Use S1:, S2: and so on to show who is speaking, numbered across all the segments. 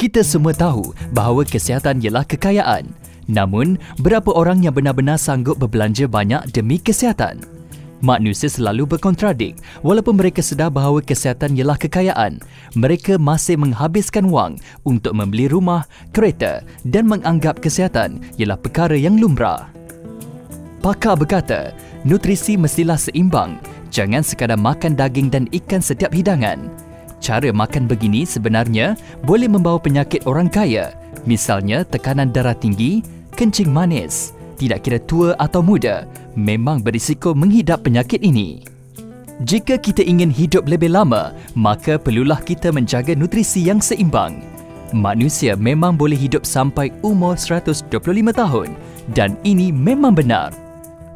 S1: Kita semua tahu bahawa kesihatan ialah kekayaan. Namun, berapa orang yang benar-benar sanggup berbelanja banyak demi kesihatan? Manusia selalu berkontradik. Walaupun mereka sedar bahawa kesihatan ialah kekayaan, mereka masih menghabiskan wang untuk membeli rumah, kereta dan menganggap kesihatan ialah perkara yang lumrah. Pakar berkata, nutrisi mestilah seimbang. Jangan sekadar makan daging dan ikan setiap hidangan. Cara makan begini sebenarnya boleh membawa penyakit orang kaya, misalnya tekanan darah tinggi, kencing manis. Tidak kira tua atau muda, memang berisiko menghidap penyakit ini. Jika kita ingin hidup lebih lama, maka perlulah kita menjaga nutrisi yang seimbang. Manusia memang boleh hidup sampai umur 125 tahun dan ini memang benar.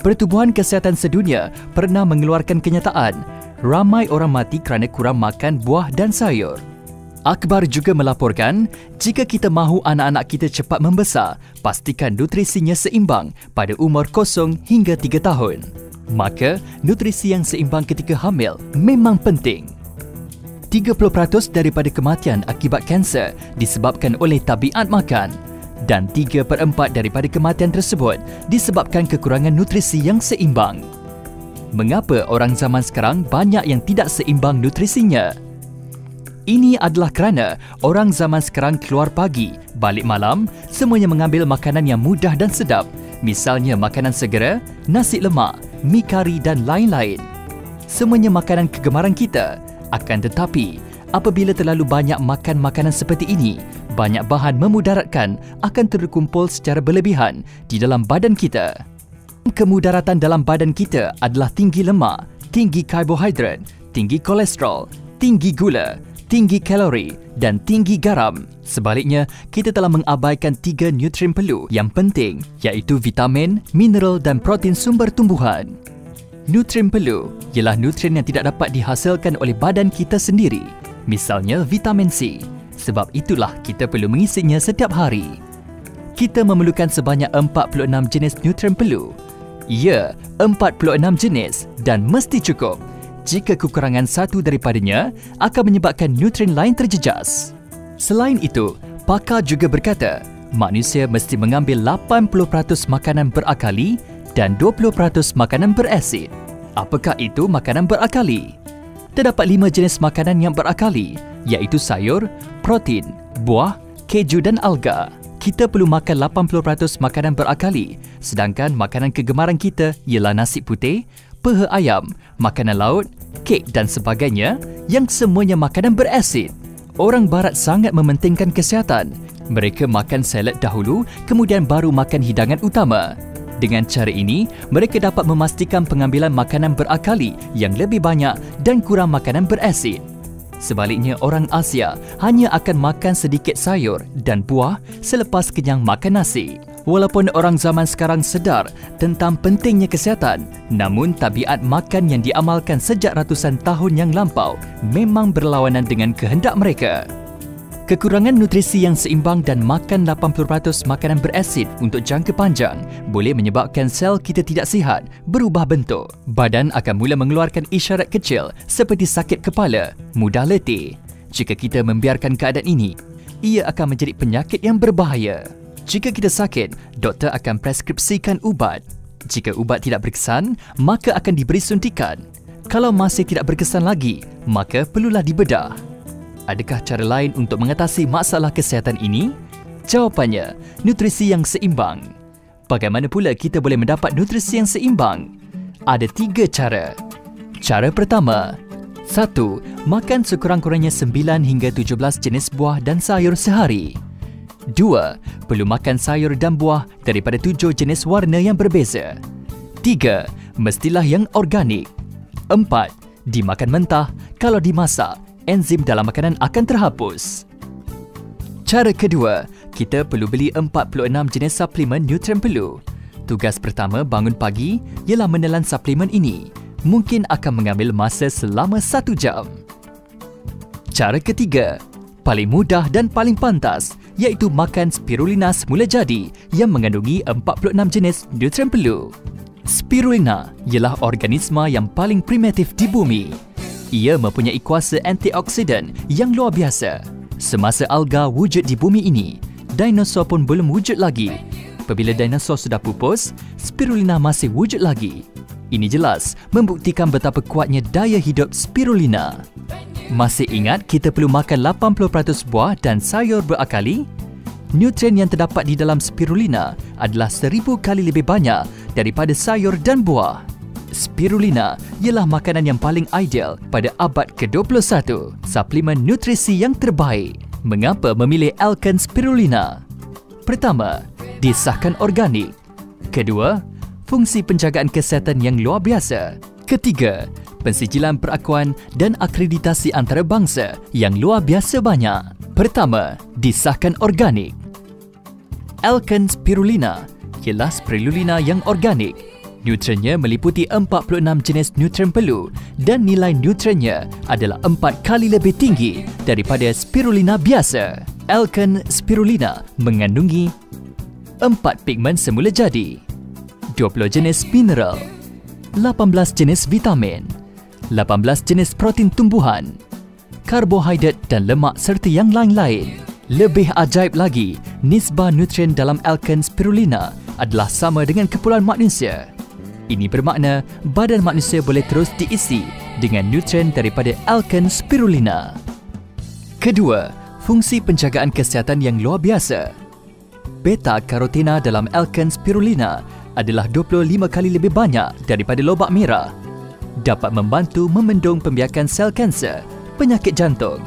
S1: Pertubuhan Kesihatan Sedunia pernah mengeluarkan kenyataan ramai orang mati kerana kurang makan buah dan sayur. Akhbar juga melaporkan, jika kita mahu anak-anak kita cepat membesar, pastikan nutrisinya seimbang pada umur 0 hingga 3 tahun. Maka, nutrisi yang seimbang ketika hamil memang penting. 30% daripada kematian akibat kanser disebabkan oleh tabiat makan dan 3/4 daripada kematian tersebut disebabkan kekurangan nutrisi yang seimbang. Mengapa orang zaman sekarang banyak yang tidak seimbang nutrisinya? Ini adalah kerana orang zaman sekarang keluar pagi, balik malam, semuanya mengambil makanan yang mudah dan sedap. Misalnya makanan segera, nasi lemak, mi kari dan lain-lain. Semuanya makanan kegemaran kita. Akan tetapi, apabila terlalu banyak makan makanan seperti ini, banyak bahan memudaratkan akan terkumpul secara berlebihan di dalam badan kita. Kemudaratan dalam badan kita adalah tinggi lemak, tinggi karbohidrat, tinggi kolesterol, tinggi gula, tinggi kalori dan tinggi garam. Sebaliknya, kita telah mengabaikan 3 nutrien perlu yang penting, iaitu vitamin, mineral dan protein sumber tumbuhan. Nutrien perlu ialah nutrien yang tidak dapat dihasilkan oleh badan kita sendiri. Misalnya vitamin C. Sebab itulah kita perlu mengisinya setiap hari. Kita memerlukan sebanyak 46 jenis nutrien perlu. Ya, 46 jenis dan mesti cukup. Jika kekurangan satu daripadanya, akan menyebabkan nutrien lain terjejas. Selain itu, pakar juga berkata, manusia mesti mengambil 80% makanan berakali dan 20% makanan berasid. Apakah itu makanan berakali? Terdapat 5 jenis makanan yang berakali, iaitu sayur, protein, buah, keju dan alga. Kita perlu makan 80% makanan berakali, sedangkan makanan kegemaran kita ialah nasi putih, peha ayam, makanan laut, kek dan sebagainya yang semuanya makanan berasid. Orang barat sangat mementingkan kesihatan. Mereka makan salad dahulu, kemudian baru makan hidangan utama. Dengan cara ini, mereka dapat memastikan pengambilan makanan berakali yang lebih banyak dan kurang makanan berasid. Sebaliknya, orang Asia hanya akan makan sedikit sayur dan buah selepas kenyang makan nasi. Walaupun orang zaman sekarang sedar tentang pentingnya kesihatan, namun tabiat makan yang diamalkan sejak ratusan tahun yang lampau memang berlawanan dengan kehendak mereka. Kekurangan nutrisi yang seimbang dan makan 80% makanan berasid untuk jangka panjang boleh menyebabkan sel kita tidak sihat, berubah bentuk. Badan akan mula mengeluarkan isyarat kecil seperti sakit kepala, mudah letih. Jika kita membiarkan keadaan ini, ia akan menjadi penyakit yang berbahaya. Jika kita sakit, doktor akan preskripsikan ubat. Jika ubat tidak berkesan, maka akan diberi suntikan. Kalau masih tidak berkesan lagi, maka perlulah dibedah. Adakah cara lain untuk mengatasi masalah kesihatan ini? Jawapannya, nutrisi yang seimbang. Bagaimana pula kita boleh mendapat nutrisi yang seimbang? Ada 3 cara. Cara pertama, 1. Makan sekurang-kurangnya 9 hingga 17 jenis buah dan sayur sehari. 2. Perlu makan sayur dan buah daripada 7 jenis warna yang berbeza. 3. Mestilah yang organik. 4. Dimakan mentah, kalau dimasak, enzim dalam makanan akan terhapus. Cara kedua, kita perlu beli 46 jenis suplemen nutrien perlu. Tugas pertama bangun pagi ialah menelan suplemen ini. Mungkin akan mengambil masa selama 1 jam. Cara ketiga, paling mudah dan paling pantas, iaitu makan spirulina semula jadi yang mengandungi 46 jenis nutrien perlu. Spirulina ialah organisma yang paling primitif di bumi. Ia mempunyai kuasa antioksidan yang luar biasa. Semasa alga wujud di bumi ini, dinosaur pun belum wujud lagi. Apabila dinosaur sudah pupus, spirulina masih wujud lagi. Ini jelas membuktikan betapa kuatnya daya hidup spirulina. Masih ingat kita perlu makan 80% buah dan sayur berakali? Nutrien yang terdapat di dalam spirulina adalah 1000 kali lebih banyak daripada sayur dan buah. Spirulina ialah makanan yang paling ideal pada abad ke-21, suplemen nutrisi yang terbaik. Mengapa memilih Alken Spirulina? Pertama, disahkan organik. Kedua, fungsi penjagaan kesihatan yang luar biasa. Ketiga, pensijilan perakuan dan akreditasi antarabangsa yang luar biasa banyak. Pertama, disahkan organik. Alken Spirulina ialah spirulina yang organik. Nutriennya meliputi 46 jenis nutrien perlu dan nilai nutriennya adalah 4 kali lebih tinggi daripada spirulina biasa. Alken Spirulina mengandungi 4 pigmen semula jadi, 20 jenis mineral, 18 jenis vitamin, 18 jenis protein tumbuhan, karbohidrat dan lemak serta yang lain-lain. Lebih ajaib lagi, nisbah nutrien dalam Alken Spirulina adalah sama dengan keperluan manusia. Ini bermakna badan manusia boleh terus diisi dengan nutrien daripada Alken Spirulina. Kedua, fungsi penjagaan kesihatan yang luar biasa. Beta-carotene dalam Alken Spirulina adalah 25 kali lebih banyak daripada lobak merah. Dapat membantu membendung pembiakan sel kanser, penyakit jantung.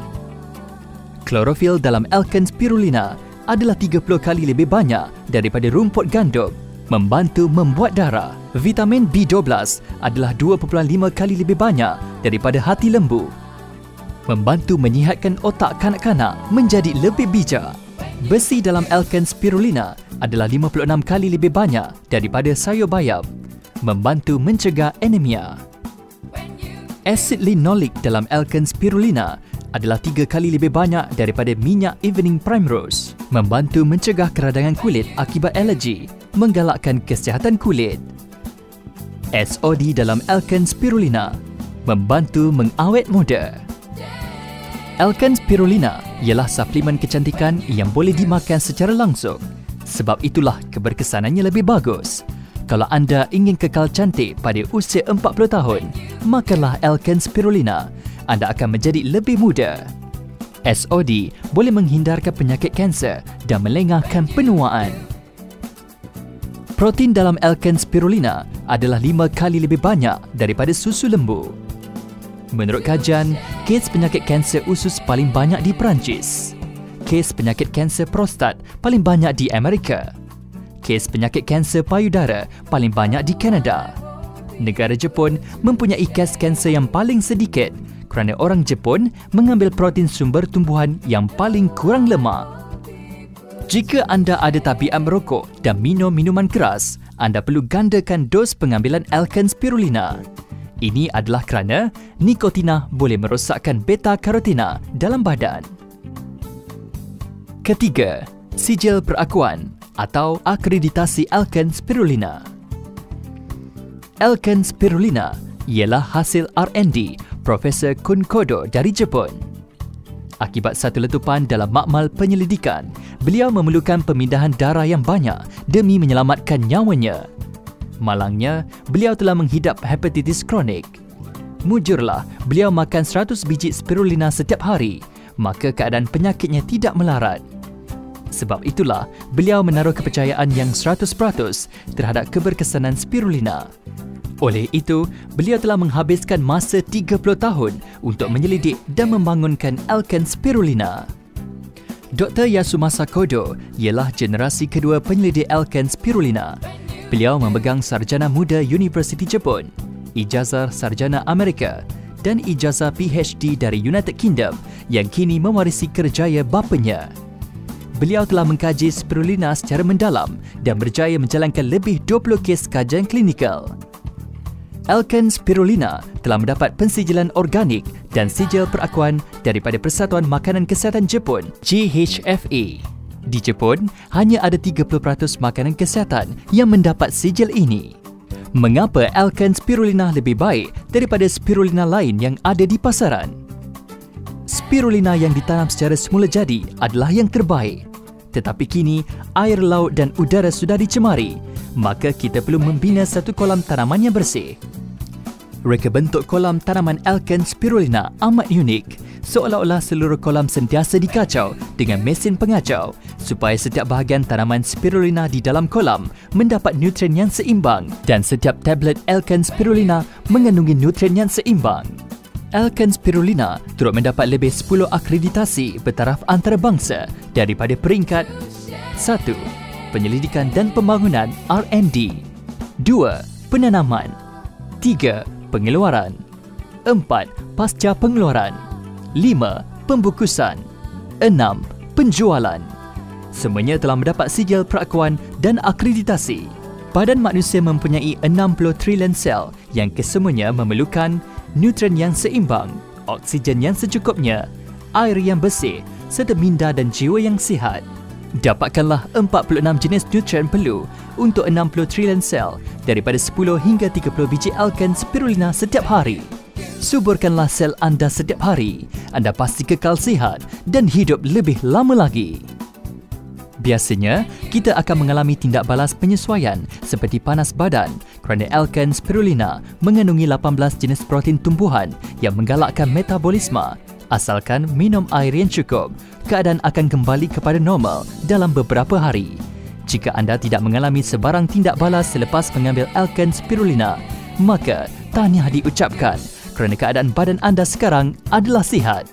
S1: Klorofil dalam Alken Spirulina adalah 30 kali lebih banyak daripada rumput gandum, membantu membuat darah. Vitamin B12 adalah 2.5 kali lebih banyak daripada hati lembu, membantu menyihatkan otak kanak-kanak menjadi lebih bijak. Besi dalam Alken Spirulina adalah 56 kali lebih banyak daripada sayur bayam, membantu mencegah anemia. Asid linolik dalam Alken Spirulina adalah 3 kali lebih banyak daripada minyak evening primrose, membantu mencegah keradangan kulit akibat alergi, menggalakkan kesihatan kulit. SOD dalam Alken Spirulina membantu mengawet muda. Alken Spirulina ialah suplemen kecantikan yang boleh dimakan secara langsung. Sebab itulah keberkesanannya lebih bagus. Kalau anda ingin kekal cantik pada usia 40 tahun, makanlah Alken Spirulina. Anda akan menjadi lebih muda. SOD boleh menghindarkan penyakit kanser dan melengahkan penuaan. Protein dalam Alken Spirulina adalah 5 kali lebih banyak daripada susu lembu. Menurut kajian, kes penyakit kanser usus paling banyak di Perancis. Kes penyakit kanser prostat paling banyak di Amerika. Kes penyakit kanser payudara paling banyak di Kanada. Negara Jepun mempunyai kes kanser yang paling sedikit kerana orang Jepun mengambil protein sumber tumbuhan yang paling kurang lemak. Jika anda ada tabiat merokok dan minum minuman keras, anda perlu gandakan dos pengambilan Alken Spirulina. Ini adalah kerana nikotina boleh merosakkan beta-carotene dalam badan. Ketiga, sijil perakuan atau akreditasi Alken Spirulina. Alken Spirulina ialah hasil R&D Profesor Kun Kodo dari Jepun. Akibat satu letupan dalam makmal penyelidikan, beliau memerlukan pemindahan darah yang banyak demi menyelamatkan nyawanya. Malangnya, beliau telah menghidap hepatitis kronik. Mujurlah, beliau makan 100 biji spirulina setiap hari, maka keadaan penyakitnya tidak melarat. Sebab itulah, beliau menaruh kepercayaan yang 100% terhadap keberkesanan spirulina. Oleh itu, beliau telah menghabiskan masa 30 tahun untuk menyelidik dan membangunkan Alken Spirulina. Dr. Yasumasa Kodo ialah generasi kedua penyelidik Alken Spirulina. Beliau memegang sarjana muda Universiti Jepun, ijazah sarjana Amerika dan ijazah PhD dari United Kingdom yang kini mewarisi kerjaya bapanya. Beliau telah mengkaji spirulina secara mendalam dan berjaya menjalankan lebih 20 kes kajian klinikal. Alken Spirulina telah mendapat pensijilan organik dan sijil perakuan daripada Persatuan Makanan Kesihatan Jepun, GHFA. Di Jepun, hanya ada 30% makanan kesihatan yang mendapat sijil ini. Mengapa Alken Spirulina lebih baik daripada spirulina lain yang ada di pasaran? spirulina yang ditanam secara semula jadi adalah yang terbaik. Tetapi kini, air laut dan udara sudah dicemari, maka kita perlu membina satu kolam tanaman yang bersih. Reka bentuk kolam tanaman Alkane spirulina amat unik, seolah-olah seluruh kolam sentiasa dikacau dengan mesin pengacau supaya setiap bahagian tanaman spirulina di dalam kolam mendapat nutrien yang seimbang dan setiap tablet Alkane spirulina mengandungi nutrien yang seimbang. Alkane spirulina turut mendapat lebih 10 akreditasi bertaraf antarabangsa daripada peringkat 1. Penyelidikan dan pembangunan R&D, 2. Penanaman, 3. Pengeluaran, 4. Pasca pengeluaran, 5. Pembukusan, 6. Penjualan. Semuanya telah mendapat sijil perakuan dan akreditasi. Badan manusia mempunyai 60 trilion sel yang kesemuanya memerlukan nutrien yang seimbang, oksigen yang secukupnya, air yang bersih serta minda dan jiwa yang sihat. Dapatkanlah 46 jenis nutrien perlu untuk 60 trilion sel daripada 10 hingga 30 biji Alkane spirulina setiap hari. Suburkanlah sel anda setiap hari. Anda pasti kekal sihat dan hidup lebih lama lagi. Biasanya, kita akan mengalami tindak balas penyesuaian seperti panas badan kerana Alkane spirulina mengandungi 18 jenis protein tumbuhan yang menggalakkan metabolisme. Asalkan minum air yang cukup, keadaan akan kembali kepada normal dalam beberapa hari. Jika anda tidak mengalami sebarang tindak balas selepas mengambil Alkane spirulina, maka tahniah diucapkan kerana keadaan badan anda sekarang adalah sihat.